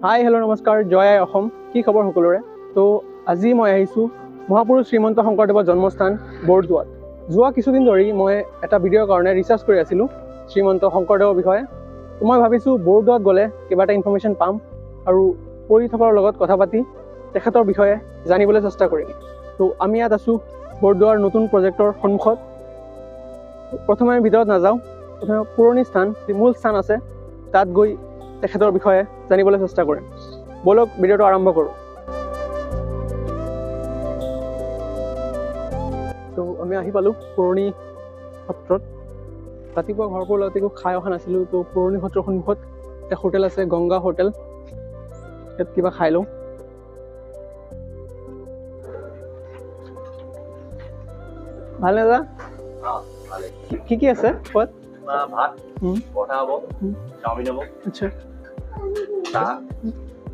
Hi hello' নমস্কাৰ জয় আই অসম কি খবৰ সকলোৰে তো আজি মই আহিছোঁ মহাপুৰুষ শ্ৰীমন্ত শংকৰদেৱৰ জন্মস্থান বৰদোৱাত যোৱা কিছুদিন ধৰি মই এটা ভিডিঅ'ৰ কাৰণে ৰিচাৰ্চ কৰি আছিলোঁ শ্ৰীমন্ত শংকৰদেৱৰ বিষয়ে তো মই ভাবিছোঁ বৰদোৱাত গ'লে কিবা এটা ইনফৰ্মেশ্যন পাম আৰু পৰিথকৰ লগত কথা পাতি তেখেতৰ বিষয়ে জানিবলৈ চেষ্টা কৰিম তো আমি ইয়াত আছোঁ বৰদোৱাৰ নতুন প্ৰজেক্টৰ সন্মুখত প্ৰথমে আমি ভিতৰত নাযাওঁ প্ৰথমে পুৰণি স্থান যি মূল স্থান আছে তাত গৈ তেখেতৰ বিষয়ে জানিবলৈ চেষ্টা কৰিম বলক ভিডিঅ'টো আৰম্ভ কৰোঁ তো আমি আহি পালোঁ পুৰণি সত্ৰত ৰাতিপুৱা ঘৰৰ পৰা ওলাওঁতে একো খাই অহা নাছিলোঁ তো পুৰণি সত্ৰৰ সন্মুখত এটা হোটেল আছে গংগা হোটেল ইয়াত কিবা খাই লওঁ ভালনে দাদা কি আছে ক'ত ভাত পৰঠা হ'ব চাওমিন হ'ব আচ্ছা চাহ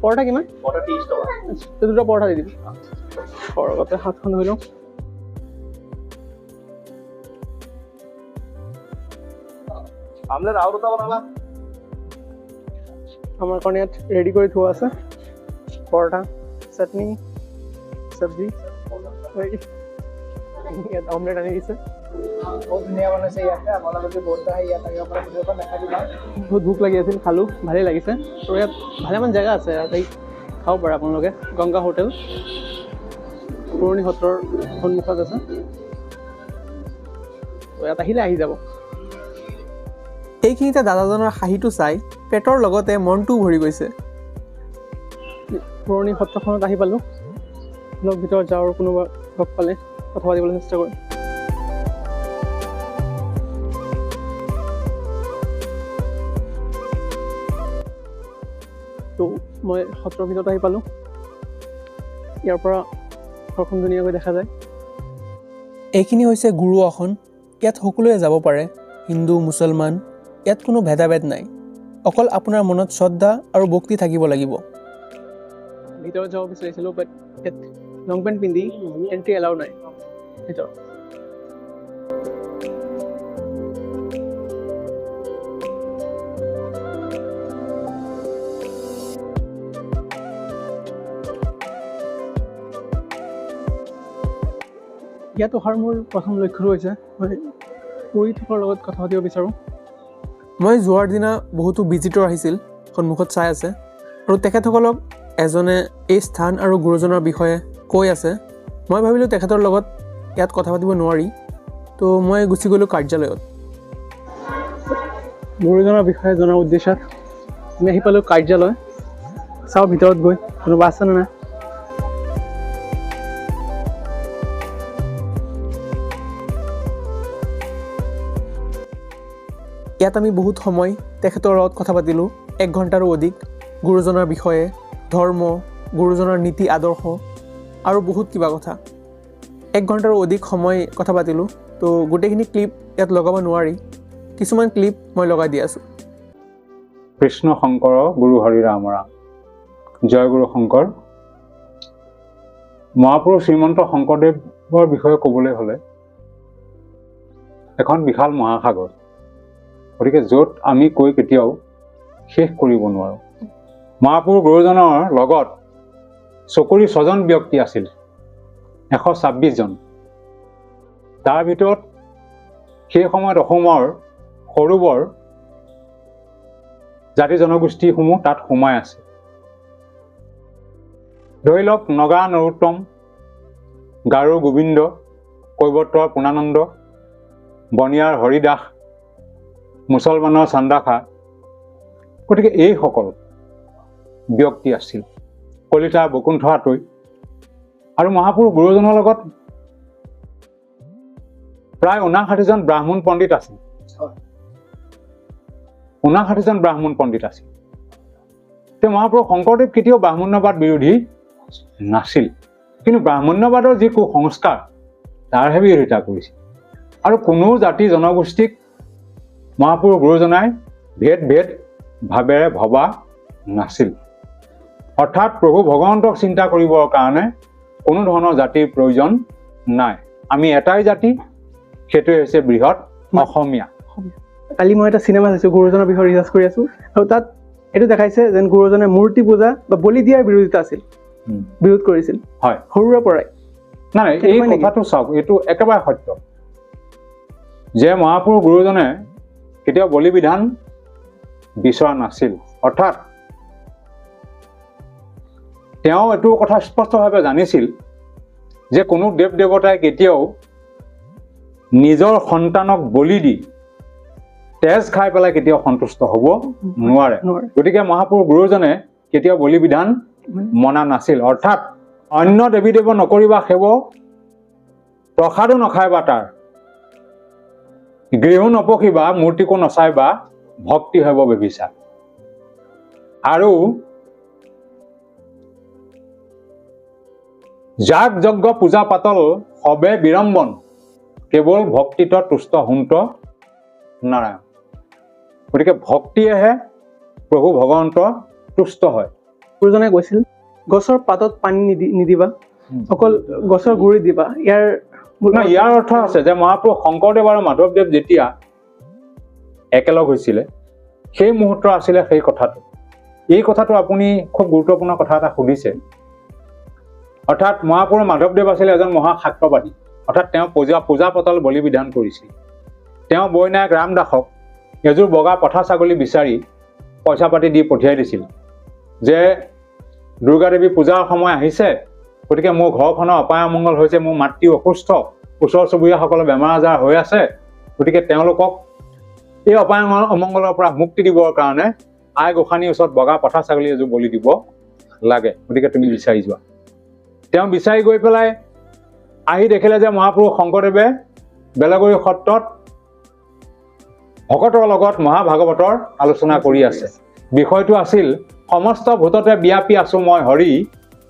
পৰঠা কিমান পৰঠা 30 টকা আচ্ছা তো দুটা পৰঠা দি দিবি আগতে হাতখন ধুই লওঁ আমলেট আৰু দুটা বনাবা আমাৰ কাৰণে ইয়াত ৰেডি কৰি থোৱা আছে পৰঠা চাটনি চব্জি ইয়াত অমলেট আনি দিছে বহুত ধুনীয়া বনাইছে ইয়াতে আপোনালোকে বহুত আহি ইয়াত আহিব পাৰে ভিডিঅ'খন দেখাই দিবা বহুত ভোক লাগি আছিল খালোঁ ভালেই লাগিছে আৰু ইয়াত ভালেমান জেগা আছে ইয়াত খাব পাৰে আপোনালোকে গংগা হোটেল পুৰণি সত্ৰৰ সন্মুখত আছে ইয়াত আহিলে আহি যাব এইখিনিতে দাদাজনৰ হাঁহিটো চাই পেটৰ লগতে মনটোও ভৰি গৈছে পুৰণি সত্ৰখনত আহি পালোঁ অলপ ভিতৰত যাওঁ আৰু কোনোবা লগ পালে কথা পাতিবলৈ চেষ্টা কৰিম তো মই সত্ৰৰ ভিতৰত আহি পালোঁ ইয়াৰ পৰা ঘৰখন ধুনীয়াকৈ দেখা যায় এইখিনি হৈছে গুৰু আসন ইয়াত সকলোৱে যাব পাৰে হিন্দু মুছলমান ইয়াত কোনো ভেদাভেদ নাই অকল আপোনাৰ মনত শ্ৰদ্ধা আৰু ভক্তি থাকিব লাগিব ভিতৰত যাব বিচাৰিছিলোঁ বাট ইয়াত লং পেণ্ট পিন্ধি এণ্ট্ৰি এলাউ নাই ভিতৰত ইয়াত অহাৰ মোৰ প্ৰথম লক্ষ্যটো হৈছে মই পঢ়ি থকাৰ লগত কথা পাতিব বিচাৰোঁ মই যোৱাৰ দিনা বহুতো ভিজিটৰ আহিছিল সন্মুখত চাই আছে আৰু তেখেতসকলক এজনে এই স্থান আৰু গুৰুজনৰ বিষয়ে কৈ আছে মই ভাবিলোঁ তেখেতৰ লগত ইয়াত কথা পাতিব নোৱাৰি তো মই গুচি গ'লোঁ কাৰ্যালয়ত গুৰুজনৰ বিষয়ে জনাৰ উদ্দেশ্যত আমি আহি পালোঁ কাৰ্যালয় চাওঁ ভিতৰত গৈ কোনোবা আছেনে নাই ইয়াত আমি বহুত সময় তেখেতৰ লগত কথা পাতিলোঁ 1 ঘণ্টাৰো অধিক গুৰুজনৰ বিষয়ে ধৰ্ম গুৰুজনৰ নীতি আদৰ্শ আৰু বহুত কিবা কথা 1 ঘণ্টাৰো অধিক সময় কথা পাতিলোঁ তো গোটেইখিনি ক্লিপ ইয়াত লগাব নোৱাৰি কিছুমান ক্লিপ মই লগাই দি আছোঁ কৃষ্ণ শংকৰ গুৰু হৰি ৰাম ৰাম জয় গুৰু শংকৰ মহাপুৰুষ শ্ৰীমন্ত শংকৰদেৱৰ বিষয়ে ক'বলৈ হ'লে এখন বিশাল মহাসাগৰ গতিকে য'ত আমি কৈ কেতিয়াও শেষ কৰিব নোৱাৰোঁ মহাপুৰুষ গুৰুজনৰ লগত চকুৰি 6জন ব্যক্তি আছিল 126 জন তাৰ ভিতৰত সেই সময়ত অসমৰ সৰু বৰ জাতি জনগোষ্ঠীসমূহ তাত সোমাই আছে ধৰি লওক নগা নৰোত্তম গাৰো গোবিন্দ কৈৱৰ্তৰ পুৰ্ণানন্দ বনিয়াৰ হৰিদাস মুছলমানৰ চান্দাখা গতিকে এইসকল ব্যক্তি আছিল কলিতা বকুণ্ঠ হাতৈ আৰু মহাপুৰুষ গুৰুজনৰ লগত প্ৰায় 59 জন ব্ৰাহ্মণ পণ্ডিত আছিল 59 জন ব্ৰাহ্মণ পণ্ডিত আছিল তেওঁ মহাপুৰুষ শংকৰদেৱ কেতিয়াও ব্ৰাহ্মণ্যবাদ বিৰোধী নাছিল কিন্তু ব্ৰাহ্মণ্যবাদৰ যি কুসংস্কাৰ তাৰহে বিৰোধিতা কৰিছিল আৰু কোনো জাতি জনগোষ্ঠীক মহাপুৰুষ গুৰুজনাই ভেদ ভাৱেৰে ভবা নাছিল অৰ্থাৎ প্ৰভু ভগৱন্তক চিন্তা কৰিবৰ কাৰণে কোনো ধৰণৰ জাতিৰ প্ৰয়োজন নাই আমি এটাই জাতি সেইটোৱে হৈছে বৃহৎ অসমীয়া কালি মই এটা চিনেমা চাইছোঁ গুৰুজনৰ বিষয়ে ৰিচাৰ্চ কৰি আছোঁ আৰু তাত এইটো দেখাইছে যেন গুৰুজনে মূৰ্তি পূজা বা বলি দিয়াৰ বিৰোধিতা আছিল, বিৰোধ কৰিছিল হয় সৰুৰে পৰাই। নাই এই সেইটো হয় নেকি? কথাটো চাওক, এইটো একেবাৰে সত্য যে মহাপুৰুষ গুৰুজনে কেতিয়াও বলি বিধান বিচৰা নাছিল। অৰ্থাৎ তেওঁ এইটো কথা স্পষ্টভাৱে জানিছিল যে কোনো দেৱ দেৱতাই কেতিয়াও নিজৰ সন্তানক বলি দি তেজ খাই পেলাই কেতিয়াও সন্তুষ্ট হ'ব নোৱাৰে। নোৱাৰে। গতিকে মহাপুৰুষ গুৰুজনে কেতিয়াও বলি বিধান মনা নাছিল। অৰ্থাৎ অন্য দেৱী দেৱ নকৰিবা সেৱ, প্ৰসাদো নখাইবা তাৰ, গৃহো নপকিবা, মূৰ্তিকো নচাইবা, ভক্তি হ'ব বেবিচাৰ। আৰু যাগ যজ্ঞ পূজা পাতল সবে বিড়ম্বন, কেৱল ভক্তিত তুষ্ট হুন্ত নাৰায়ণ। গতিকে ভক্তিয়েহে প্ৰভু ভগৱন্ত তুষ্ট হয়। গুৰুজনে কৈছিল গছৰ পাতত পানী নিদিবা, অকল গছৰ গুৰিত দিবা। ইয়াৰ অৰ্থ আছে যে মহাপুৰুষ শংকৰদেৱ আৰু মাধৱদেৱ যেতিয়া একেলগ হৈছিলে সেই মুহূৰ্ত আছিলে সেই কথাটো। এই কথাটো আপুনি খুব গুৰুত্বপূৰ্ণ কথা এটা সুধিছে। অৰ্থাৎ মহাপুৰুষ মাধৱদেৱ আছিলে এজন মহাশাক্তবাদী। অৰ্থাৎ তেওঁ পূজা পাতল বলি বিধান কৰিছিল। তেওঁ বৈনায়ক ৰামদাসক এযোৰ বগা পঠা ছাগলী বিচাৰি পইচা পাতি দি পঠিয়াই দিছিল যে দুৰ্গা দেৱী পূজাৰ সময় আহিছে, গতিকে মোৰ ঘৰখনৰ অপায় অমংগল হৈছে, মোৰ মাতৃ অসুস্থ, ওচৰ চুবুৰীয়াসকলৰ বেমাৰ আজাৰ হৈ আছে, গতিকে তেওঁলোকক এই অপায় অমংগলৰ পৰা মুক্তি দিবৰ কাৰণে আই গোসানীৰ ওচৰত বগা পঠা ছাগলী এযোৰ বলি দিব লাগে, গতিকে তুমি বিচাৰি যোৱা। তেওঁ বিচাৰি গৈ পেলাই আহি দেখিলে যে মহাপুৰুষ শংকৰদেৱে বেলগুৰি সত্ৰত ভকতৰ লগত মহাভাগৱতৰ আলোচনা কৰি আছে। বিষয়টো আছিল সমস্ত ভূততে বিয়াপি আছো মই হৰি,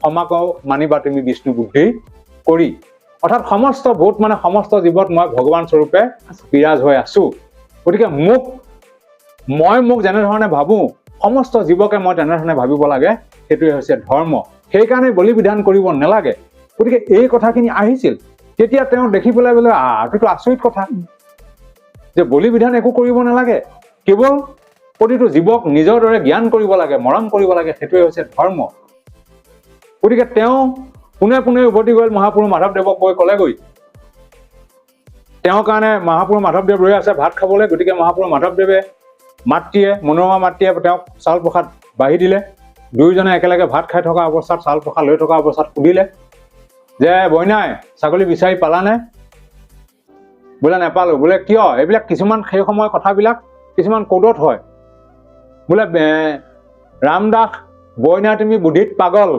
ক্ষমা মানিবা তুমি বিষ্ণু বুদ্ধি কৰি। অৰ্থাৎ সমস্ত ভূত মানে সমস্ত জীৱত মই ভগৱান স্বৰূপে বিৰাজ হৈ আছো। গতিকে মোক যেনেধৰণে ভাবোঁ সমস্ত জীৱকে মই তেনেধৰণে ভাবিব লাগে, সেইটোৱে হৈছে ধৰ্ম। সেইকাৰণে বলি বিধান কৰিব নালাগে। গতিকে এই কথাখিনি আহিছিল। তেতিয়া তেওঁ দেখি পেলাই বোলে এইটোতো আচৰিত কথা যে বলি বিধান একো কৰিব নালাগে, কেৱল প্ৰতিটো জীৱক নিজৰ দৰে জ্ঞান কৰিব লাগে, মৰম কৰিব লাগে, সেইটোৱে হৈছে ধৰ্ম। গতিকে তেওঁ পোনে পোনে উভতি গ'ল মহাপুৰুষ মাধৱদেৱক গৈ ক'লেগৈ। তেওঁৰ কাৰণে মহাপুৰুষ মাধৱদেৱ ৰৈ আছে ভাত খাবলৈ। গতিকে মহাপুৰুষ মাধৱদেৱে মনোৰমা মাতৃয়ে তেওঁক চাউল প্ৰসাদ বাঢ়ি দিলে। দুয়োজনে একেলগে ভাত খাই থকা অৱস্থাত, চাউল প্ৰসাদ লৈ থকা অৱস্থাত সুধিলে যে বৈনাই ছাগলী বিচাৰি পালানে? বোলে নেপালো। বোলে কিয়? এইবিলাক কিছুমান সেই সময়ৰ কথাবিলাক কিছুমান কৌদত হয়। বোলে ৰামদাস বৈনাই তুমি বুদ্ধিত পাগল,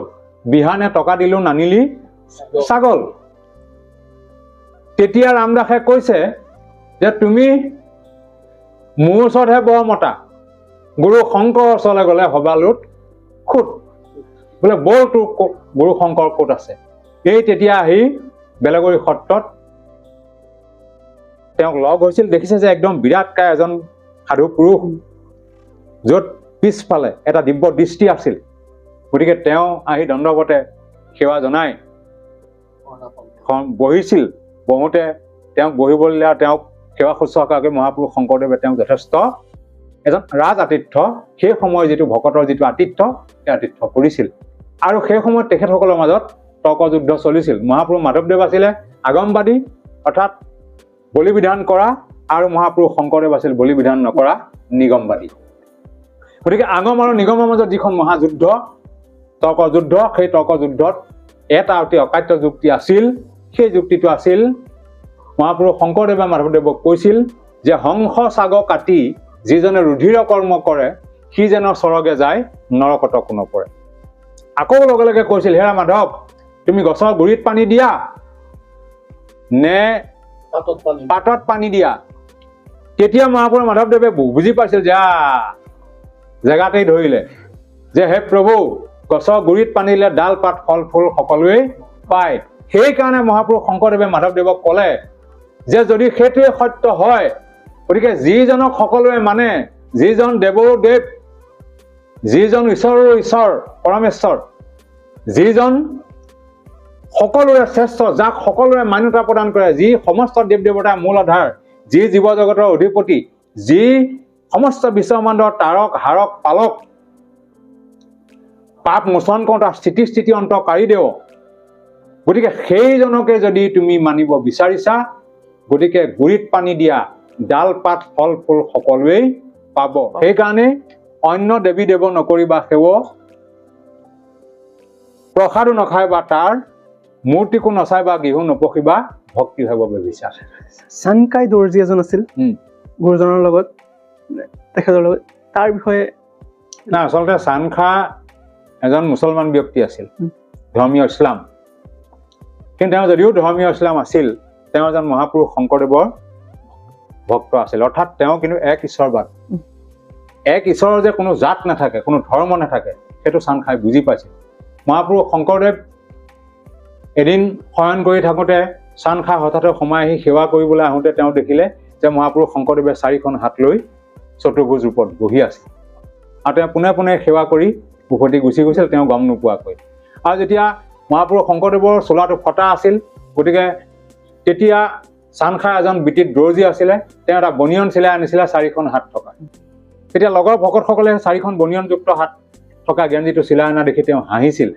বিহানে টকা দিলো নানিলি ছাগল। তেতিয়া ৰামদাসে কৈছে যে তুমি মোৰ ওচৰতহে বৰ মতা, গুৰু শংকৰ ওচৰলৈ গ'লে সবালোত খুট। বোলে বল তোৰ গুৰু শংকৰ ক'ত আছে? এই তেতিয়া আহি বেলগুৰি সত্ৰত তেওঁক লগ হৈছিল। দেখিছে যে একদম বিৰাটকায় এজন সাধু পুৰুষ, য'ত পিছফালে এটা দিব্য দৃষ্টি আছিল। গতিকে তেওঁ আহি দণ্ডৱতে সেৱা জনাই বহিছিল। বহুতে তেওঁক বহিবলৈ আৰু তেওঁক সেৱা শুশ্ৰূষাকৈ মহাপুৰুষ শংকৰদেৱে তেওঁক যথেষ্ট এজন ৰাজ আতিথ্য, সেই সময়ৰ যিটো ভকতৰ যিটো আতিথ্য, সেই আতিথ্য কৰিছিল। আৰু সেই সময়ত তেখেতসকলৰ মাজত তৰ্কযুদ্ধ চলিছিল। মহাপুৰুষ মাধৱদেৱ আছিলে আগমবাদী, অৰ্থাৎ বলি বিধান কৰা, আৰু মহাপুৰুষ শংকৰদেৱ আছিল বলি বিধান নকৰা নিগমবাদী। গতিকে আগম আৰু নিগমৰ মাজত যিখন মহাযুদ্ধ, তৰ্কযুদ্ধ, সেই তৰ্কযুদ্ধত এটা অতি অকাট্য যুক্তি আছিল। সেই যুক্তিটো আছিল মহাপুৰুষ শংকৰদেৱে মাধৱদেৱক কৈছিল যে হংস ছাগ কাটি যিজনে ৰুধিৰ কৰ্ম কৰে, সি যেন স্বৰ্গে যায় নৰকত নপৰে। আকৌ লগে লগে কৈছিল হেৰা মাধৱ, তুমি গছৰ গুৰিত পানী দিয়া নে পাতত পানী দিয়া? তেতিয়া মহাপুৰুষ মাধৱদেৱে বুজি পাইছিল যে জেগাতেই ধৰিলে যে হে প্ৰভু, গছৰ গুৰিত পানী দিলে ডাল পাত ফল ফুল সকলোৱে পায়। সেইকাৰণে মহাপুৰুষ শংকৰদেৱে মাধৱদেৱক ক'লে যে যদি সেইটোৱে সত্য হয়, গতিকে যিজনক সকলোৱে মানে, যিজন দেৱৰো দেৱ, যিজন ঈশ্বৰৰো ঈশ্বৰ পৰমেশ্বৰ, যিজন সকলোৰে শ্ৰেষ্ঠ, যাক সকলোৰে মান্যতা প্ৰদান কৰে, যি সমস্ত দেৱ দেৱতাৰ মূল আধাৰ, যি জীৱ জগতৰ অধিপতি, যি সমস্ত বিশ্বব্ৰহ্মাণ্ডৰ তাৰক হাৰক পালক, পাপ মোচন কৰোঁতা স্থিতি অন্তকাৰী দেৱ গতিকে সেইজনকে যদি তুমি মানিব বিচাৰিছা গতিকে গুৰিত পানী দিয়া ডাল পাত ফল ফুল সকলোৱেই পাব সেইকাৰণে অন্য দেৱী দেৱ নকৰিবা সেৱ প্ৰসাদো নখাই বা তাৰ মূৰ্তিকো নচাই বা গৃহ নপঢ়িবা ভক্তি ভাৱ বেবিচাৰ চানকাই দৰ্জী এজন আছিল গুৰুজনৰ লগত তেখেতৰ লগত তাৰ বিষয়ে না আচলতে চানখা এজন মুছলমান ব্যক্তি আছিল ধৰ্মীয় ইছলাম কিন্তু তেওঁ যদিও ধৰ্মীয় ইছলাম আছিল তেওঁ এজন মহাপুৰুষ শংকৰদেৱৰ ভক্ত আছিল অৰ্থাৎ তেওঁ কিন্তু এক ঈশ্বৰবাদ এক ঈশ্বৰৰ যে কোনো জাত নাথাকে কোনো ধৰ্ম নাথাকে সেইটো চানখাই বুজি পাইছিল মহাপুৰুষ শংকৰদেৱ এদিন শয়ন কৰি থাকোঁতে চানখা হঠাতে সোমাই আহি সেৱা কৰিবলৈ আহোঁতে তেওঁ দেখিলে যে মহাপুৰুষ শংকৰদেৱে চাৰিখন হাত লৈ চতুৰ্ভুজ ৰূপত বহি আছে আৰু তেওঁ পোনে পোনে সেৱা কৰি উভতি গুচি গৈছিল তেওঁ গম নোপোৱাকৈ আৰু যেতিয়া মহাপুৰুষ শংকৰদেৱৰ চোলাটো ফটা আছিল গতিকে তেতিয়া চানখা এজন বিটিত দৰ্জী আছিলে তেওঁ এটা বনিয়ন চিলাই আনিছিলে চাৰিখন হাত থকা তেতিয়া লগৰ ভকতসকলে চাৰিখন বনিয়নযুক্ত হাত থকা গেঞ্জিটো চিলাই অনা দেখি তেওঁ হাঁহিছিল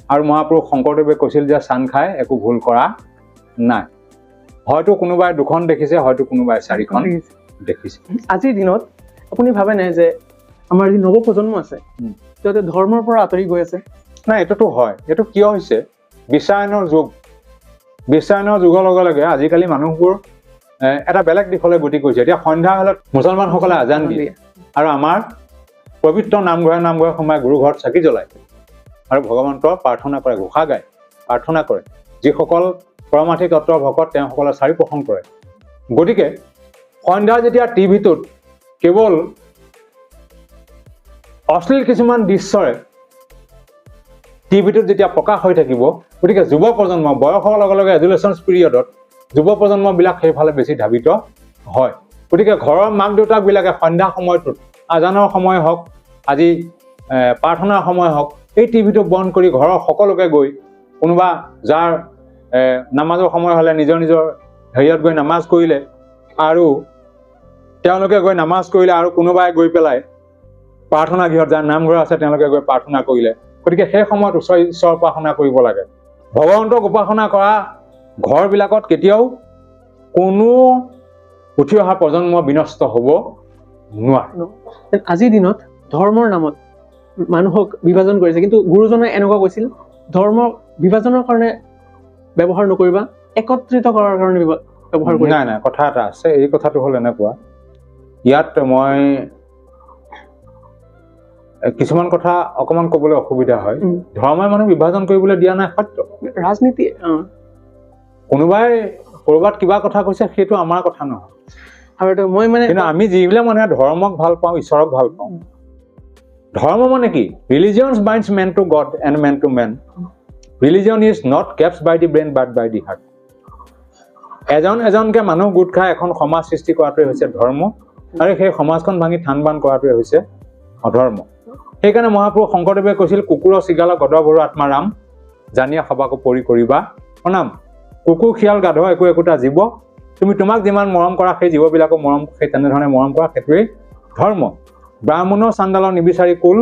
আৰু মহাপুৰুষ শংকৰদেৱে কৈছিল যে চানখাই একো ভুল কৰা নাই হয়তো কোনোবাই দুখন দেখিছে হয়তো কোনোবাই চাৰিখন দেখিছে আজিৰ দিনত আপুনি ভাবে নাই যে আমাৰ যি নৱপ্ৰজন্ম আছে সিহঁতে ধৰ্মৰ পৰা আঁতৰি গৈ আছে নাই এইটোতো হয় এইটো কিয় হৈছে বিশ্বায়নৰ যুগৰ লগে লগে আজিকালি মানুহবোৰ এটা বেলেগ দিশলৈ গতি কৰিছে এতিয়া সন্ধ্যা হ'লে মুছলমানসকলে আজান দিয়ে আৰু আমাৰ পবিত্ৰ নামঘৰে সোমাই গুৰু ঘৰত চাকি জ্বলায় আৰু ভগৱন্তৰ প্ৰাৰ্থনা কৰে ঘোষা গায় প্ৰাৰ্থনা কৰে যিসকল পৰমাৰ্থিক তত্ত্বৰ ভকত তেওঁসকলে চাৰি পোষণ কৰে গতিকে সন্ধ্যা যেতিয়া টিভিটোত কেৱল অশ্লীল কিছুমান দৃশ্যৰে টিভিটোত যেতিয়া প্ৰকাশ হৈ থাকিব গতিকে যুৱ প্ৰজন্ম বয়স হোৱাৰ লগে লগে এডুলেশ্যন পিৰিয়ডত যুৱ প্ৰজন্মবিলাক সেইফালে বেছি ধাবিত হয় গতিকে ঘৰৰ মাক দেউতাকবিলাকে সন্ধ্যা সময়টোত আজানৰ সময় হওক আজি প্ৰাৰ্থনাৰ সময় হওক এই টিভিটো বন্ধ কৰি ঘৰৰ সকলোকে গৈ কোনোবা যাৰ নামাজৰ সময় হ'লে নিজৰ হেৰিয়ত গৈ নামাজ কৰিলে আৰু তেওঁলোকে গৈ নামাজ কৰিলে আৰু কোনোবাই গৈ পেলাই প্ৰাৰ্থনা গৃহত যাৰ নামঘৰ আছে তেওঁলোকে গৈ প্ৰাৰ্থনা কৰিলে গতিকে সেই সময়ত ঈশ্বৰ উপাসনা কৰিব লাগে ভগৱন্তক উপাসনা কৰা ঘৰবিলাকত কেতিয়াও কোনো উঠি অহা প্ৰজন্ম বিনষ্ট হ'ব নোৱাৰে আজিৰ দিনত ধৰ্মৰ নামত মানুহক বিভাজন কৰিছে কিন্তু গুৰুজনে এনেকুৱা কৈছিল ধৰ্ম বিভাজনৰ কাৰণে ব্যৱহাৰ নকৰিবা একত্ৰিত কৰাৰ কাৰণে ব্যৱহাৰ কৰিবা নাই কথা এটা আছে এই কথাটো হ'ল এনেকুৱা ইয়াত মই কিছুমান কথা অকমান ক'বলৈ অসুবিধা হয় ধৰ্মই মানুহ বিভাজন কৰিবলৈ দিয়া নাই সত্য ৰাজনীতি কোনোবাই ক'ৰবাত কিবা কথা কৈছে সেইটো আমাৰ কথা নহয় আৰু মই মানে কিন্তু আমি যিবিলাক মানুহে ধৰ্মক ভাল পাওঁ ঈশ্বৰক ভাল পাওঁ ধৰ্ম মানে কি religions binds man to God and man to man religion is not kept by the brain but by the heart এজনকে মানুহ গোট খাই এখন সমাজ সৃষ্টি কৰাটোৱে হৈছে ধৰ্ম আৰু সেই সমাজখন ভাঙি থান বান কৰাটোৱে হৈছে অধৰ্ম সেইকাৰণে মহাপুৰুষ শংকৰদেৱে কৈছিল কুকুৰ চিগাল গদ ভৰু আত্মাৰাম জানিয়া সবাকো পৰি কৰিবা প্ৰণাম কুকুৰ শিয়াল গাধ একোটা জীৱ তুমি তোমাক যিমান মৰম কৰা সেই জীৱবিলাকক সেই তেনেধৰণে মৰম কৰা সেইটোৱেই ধৰ্ম ব্ৰাহ্মণৰ চাণ্ডালৰ নিবিচাৰি কুল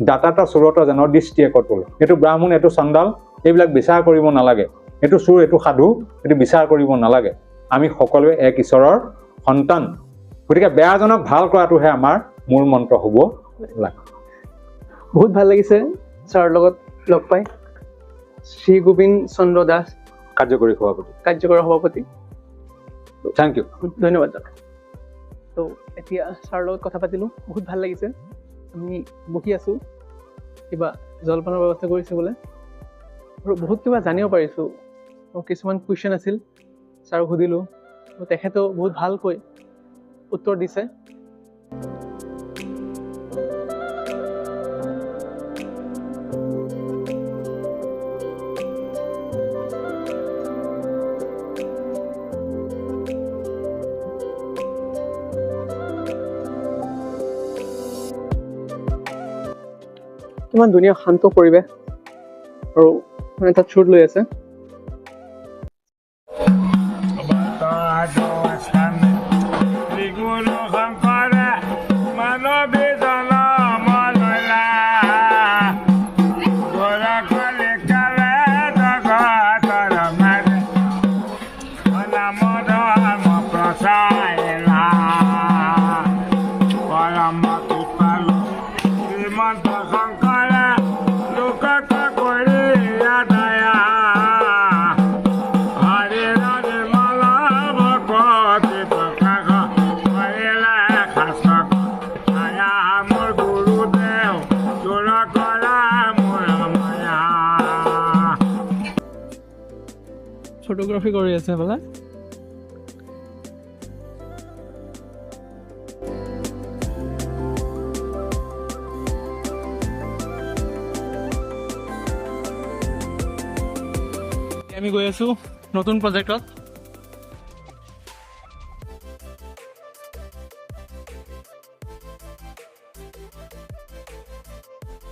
দাতাত চোৰত যেনৰ দৃষ্টি একতুল এইটো ব্ৰাহ্মণ এইটো চাণ্ডাল এইবিলাক বিচাৰ কৰিব নালাগে এইটো চোৰ এইটো সাধু এইটো বিচাৰ কৰিব নালাগে আমি সকলোৱে এক ঈশ্বৰৰ সন্তান গতিকে বেয়াজনক ভাল কৰাটোহে আমাৰ মূল মন্ত্ৰ হ'ব লাগে বহুত ভাল লাগিছে ছাৰৰ লগত লগ পাই শ্ৰী গোবিন্দ চন্দ্ৰ দাস কাৰ্যকৰী সভাপতি থেংক ইউ ধন্যবাদ দাদা তো এতিয়া ছাৰৰ লগত কথা পাতিলোঁ বহুত ভাল লাগিছে আমি বহি আছোঁ কিবা জলপানৰ ব্যৱস্থা কৰিছে বোলে আৰু বহুত কিবা জানিব পাৰিছোঁ মোৰ কিছুমান কুৱেশ্যন আছিল ছাৰক সুধিলোঁ তেখেতেও বহুত ভালকৈ উত্তৰ দিছে কিমান ধুনীয়া শান্ত পৰিৱেশ আৰু মানে তাত চুট লৈ আছে ফটোগ্ৰাফি কৰি আছে বোলে আমি গৈ আছো নতুন প্ৰজেক্টত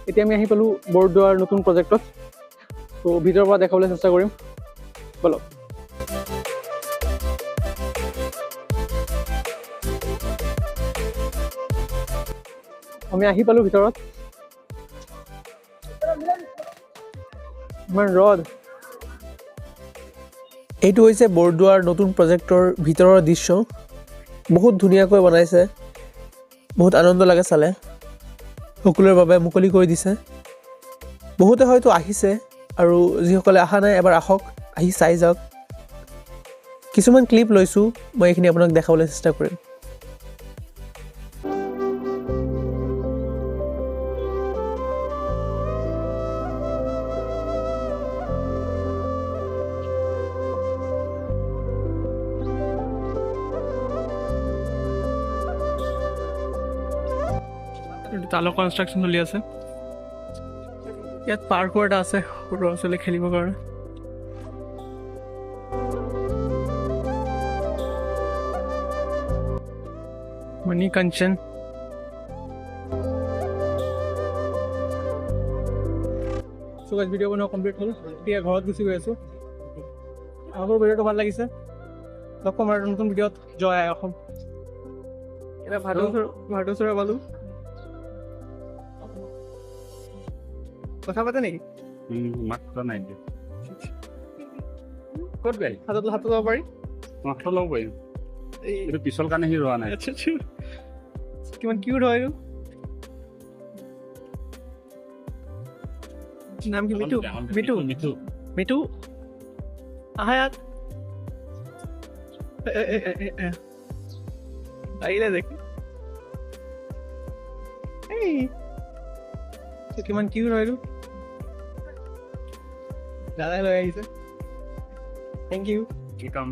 এতিয়া আমি আহি পালো বৰদোৱাৰ নতুন প্ৰজেক্টত তো ভিতৰৰ পৰা দেখাবলৈ চেষ্টা কৰিম বলক আমি আহি পালো ভিতৰত ইমান ৰ'দ এইটো হৈছে বৰদোৱাৰ নতুন প্ৰজেক্টৰ ভিতৰৰ দৃশ্য বহুত ধুনীয়াকৈ বনাইছে বহুত আনন্দ লাগে চালে সকলোৰে বাবে মুকলি কৰি দিছে বহুতে হয়তো আহিছে আৰু যিসকলে অহা নাই এবাৰ আহক আহি চাই যাওক কিছুমান ক্লিপ লৈছোঁ মই এইখিনি আপোনাক দেখাবলৈ চেষ্টা কৰিম তালো কনষ্ট্ৰাকশ্যন চলি আছে ইয়াত পাৰ্কো এটা আছে সৰু ল'ৰা ছোৱালী খেলিবৰ কাৰণে মণি কাঞ্চন চ' গাইজ ভিডিঅ' বনোৱা কমপ্লিট হ'ল এতিয়া ঘৰত গুচি গৈ আছোঁ আগৰ ভিডিঅ'টো ভাল লাগিছে লগ পাম আৰু নতুন ভিডিঅ'ত জয় আই অসম এতিয়া ভাৰতেশ্বৰে পালোঁ কথা পাতে নেকি মাত্ৰ নাই দিয়া ক'ত গাড়ী হাতত ল'ব পাৰি মাত্ৰ ল'ব পাৰিম এইটো পিছল কাৰণে সি ৰোৱা নাই আচ্ছা আচ্ছা কিমান কিউট হয় এইটো নাম কি মিঠু মিঠু মিঠু মিঠু আহা ইয়াত আহিলে দেখ এই কিমান কিউট হয় এইটো দাদাই লৈ আহিছে থেংক ইউ ৱেলকাম